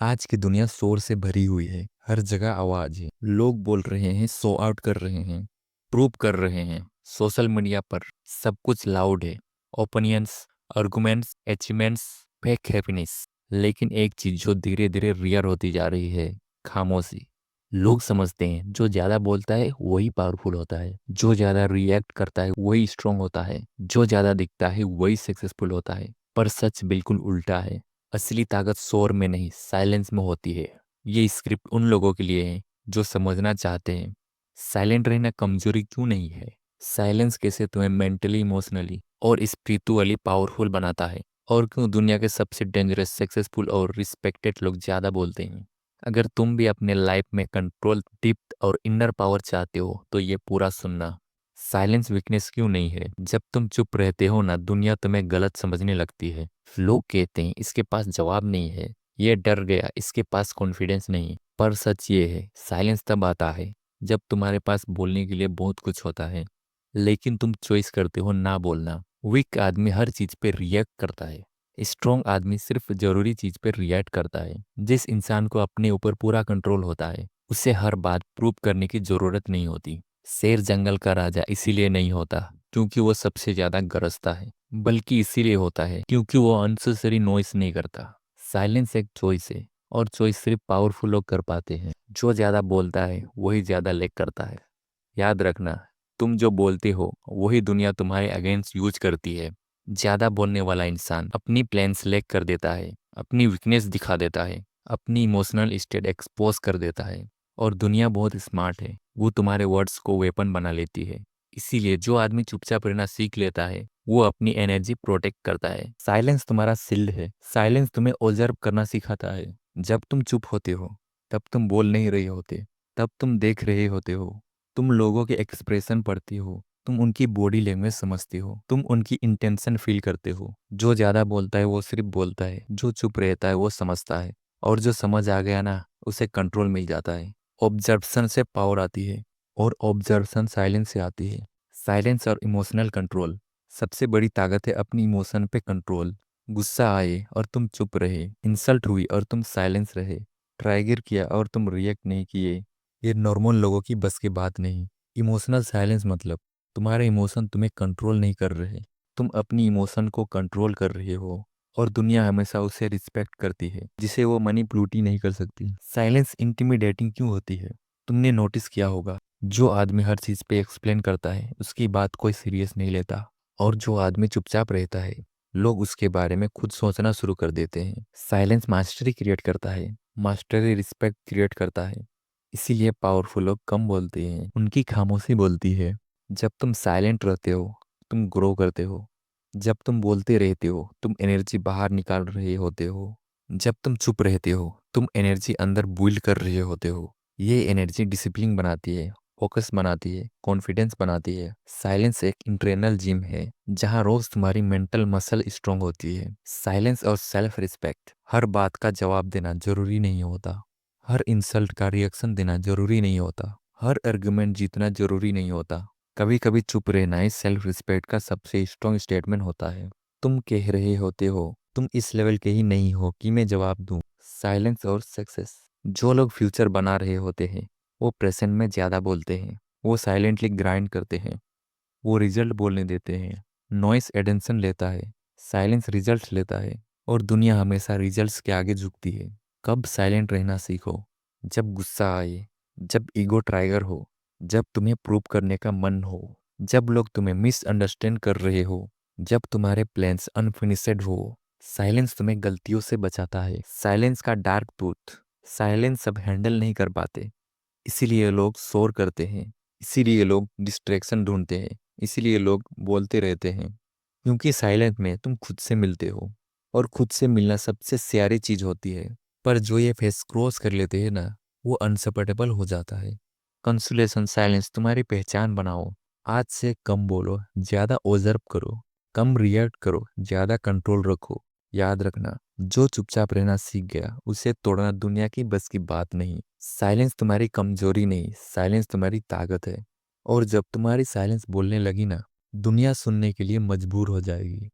आज की दुनिया शोर से भरी हुई है। हर जगह आवाज है। लोग बोल रहे हैं, शो आउट कर रहे हैं, प्रूव कर रहे हैं। सोशल मीडिया पर सब कुछ लाउड है। Opinions, arguments, achievements, fake happiness. लेकिन एक चीज जो धीरे धीरे रियल होती जा रही है, खामोशी। लोग समझते हैं जो ज्यादा बोलता है वही पावरफुल होता है, जो ज्यादा रिएक्ट करता है वही स्ट्रांग होता है, जो ज्यादा दिखता है वही सक्सेसफुल होता है। पर सच बिल्कुल उल्टा है। असली ताकत शोर में नहीं, साइलेंस में होती है। ये स्क्रिप्ट उन लोगों के लिए है जो समझना चाहते हैं साइलेंट रहना कमजोरी क्यों नहीं है। साइलेंस कैसे तुम्हें मेंटली, इमोशनली और स्पिरिचुअली पावरफुल बनाता है। और क्यों दुनिया के सबसे डेंजरस, सक्सेसफुल और रिस्पेक्टेड लोग ज्यादा बोलते हैं। अगर तुम भी अपने लाइफ में कंट्रोल, डिप्थ और इनर पावर चाहते हो तो ये पूरा सुनना। साइलेंस वीकनेस क्यों नहीं है। जब तुम चुप रहते हो ना, दुनिया तुम्हें गलत समझने लगती है। लोग कहते हैं इसके पास जवाब नहीं है, ये डर गया, इसके पास कॉन्फिडेंस नहीं। पर सच ये है, साइलेंस तब आता है जब तुम्हारे पास बोलने के लिए बहुत कुछ होता है, लेकिन तुम चॉइस करते हो ना बोलना। वीक आदमी हर चीज पे रिएक्ट करता है। स्ट्रॉन्ग आदमी सिर्फ जरूरी चीज पे रिएक्ट करता है। जिस इंसान को अपने ऊपर पूरा कंट्रोल होता है उसे हर बात प्रूव करने की जरूरत नहीं होती। शेर जंगल का राजा इसीलिए नहीं होता क्योंकि वो सबसे ज्यादा गरजता है, बल्कि इसीलिए होता है क्योंकि वो अननेसेसरी नॉइस नहीं करता। साइलेंस एक चॉइस है, और चॉइस सिर्फ पावरफुल लोग कर पाते हैं। जो ज्यादा बोलता है वही ज्यादा लेक करता है। याद रखना, तुम जो बोलते हो वही दुनिया तुम्हारे अगेंस्ट यूज करती है। ज्यादा बोलने वाला इंसान अपनी प्लान्स लेक कर देता है, अपनी वीकनेस दिखा देता है, अपनी इमोशनल स्टेट एक्सपोज कर देता है। और दुनिया बहुत स्मार्ट है, वो तुम्हारे वर्ड्स को वेपन बना लेती है। इसीलिए जो आदमी चुपचाप रहना सीख लेता है वो अपनी एनर्जी प्रोटेक्ट करता है। साइलेंस तुम्हारा शिल्ड है। साइलेंस तुम्हें ऑब्जर्व करना सिखाता है। जब तुम चुप होते हो तब तुम बोल नहीं रहे होते, तब तुम देख रहे होते हो। तुम लोगों के एक्सप्रेशन पढ़ती हो, तुम उनकी बॉडी लैंग्वेज समझती हो, तुम उनकी इंटेंशन फील करते हो। जो ज्यादा बोलता है वो सिर्फ बोलता है, जो चुप रहता है वो समझता है। और जो समझ आ गया ना, उसे कंट्रोल मिल जाता है। ऑब्जर्वेशन से पावर आती है, और ऑब्जर्वेशन साइलेंस से आती है। साइलेंस और इमोशनल कंट्रोल। सबसे बड़ी ताकत है अपनी इमोशन पे कंट्रोल। गुस्सा आए और तुम चुप रहे, इंसल्ट हुई और तुम साइलेंस रहे, ट्राइगर किया और तुम रिएक्ट नहीं किए, ये नॉर्मल लोगों की बस की बात नहीं। इमोशनल साइलेंस मतलब तुम्हारे इमोशन तुम्हें कंट्रोल नहीं कर रहे, तुम अपनी इमोशन को कंट्रोल कर रहे हो। और दुनिया हमेशा उसे रिस्पेक्ट करती है जिसे वो मनीपुलेट नहीं कर सकती। साइलेंस इंटिमिडेटिंग क्यों होती है। तुमने नोटिस किया होगा, जो आदमी हर चीज पे एक्सप्लेन करता है उसकी बात कोई सीरियस नहीं लेता। और जो आदमी चुपचाप रहता है लोग उसके बारे में खुद सोचना शुरू कर देते हैं। साइलेंस मास्टरी क्रिएट करता है, मास्टरी रिस्पेक्ट क्रिएट करता है। इसीलिए पावरफुल लोग कम बोलते हैं, उनकी खामोशी बोलती है। जब तुम साइलेंट रहते हो तुम ग्रो करते हो। जब तुम बोलते रहते हो तुम एनर्जी बाहर निकाल रहे होते हो। जब तुम चुप रहते हो तुम एनर्जी अंदर बुइल्ड कर रहे होते हो। ये एनर्जी डिसिप्लिन बनाती है, फोकस बनाती है, कॉन्फिडेंस बनाती है। साइलेंस एक इंटरनल जिम है जहाँ रोज तुम्हारी मेंटल मसल स्ट्रांग होती है। साइलेंस और सेल्फ रिस्पेक्ट। हर बात का जवाब देना जरूरी नहीं होता, हर इंसल्ट का रिएक्शन देना जरूरी नहीं होता, हर आर्गुमेंट जीतना जरूरी नहीं होता। कभी कभी चुप रहना ही सेल्फ रिस्पेक्ट का सबसे स्ट्रॉन्ग स्टेटमेंट होता है। तुम कह रहे होते हो तुम इस लेवल के ही नहीं हो कि मैं जवाब दूं। साइलेंस और सक्सेस। जो लोग फ्यूचर बना रहे होते हैं वो प्रेजेंट में ज्यादा बोलते हैं। वो साइलेंटली ग्राइंड करते हैं, वो रिजल्ट बोलने देते हैं। नॉइस एटेंशन लेता है, साइलेंस रिजल्ट लेता है। और दुनिया हमेशा रिजल्ट्स के आगे झुकती है। कब साइलेंट रहना सीखो, जब गुस्सा आए, जब ईगो ट्राइगर हो, जब तुम्हें प्रूव करने का मन हो, जब लोग तुम्हें मिसअंडरस्टैंड कर रहे हो, जब तुम्हारे प्लान्स अनफिनिश्ड हो। साइलेंस तुम्हें गलतियों से बचाता है। साइलेंस का डार्क ट्रूथ। साइलेंस सब हैंडल नहीं कर पाते, इसीलिए लोग शोर करते हैं, इसीलिए लोग डिस्ट्रैक्शन ढूंढते हैं, इसीलिए लोग बोलते रहते हैं। क्योंकि साइलेंट में तुम खुद से मिलते हो, और खुद से मिलना सबसे प्यारी चीज होती है। पर जो ये फेस क्रॉस कर लेते हैं ना, वो अनसपोर्टेबल हो जाता है। कंसोलेशन साइलेंस तुम्हारी पहचान बनाओ। आज से कम बोलो, ज्यादा ऑब्जर्व करो, कम रिएक्ट करो, ज्यादा कंट्रोल रखो। याद रखना, जो चुपचाप रहना सीख गया उसे तोड़ना दुनिया की बस की बात नहीं। साइलेंस तुम्हारी कमजोरी नहीं, साइलेंस तुम्हारी ताकत है। और जब तुम्हारी साइलेंस बोलने लगी ना, दुनिया सुनने के लिए मजबूर हो जाएगी।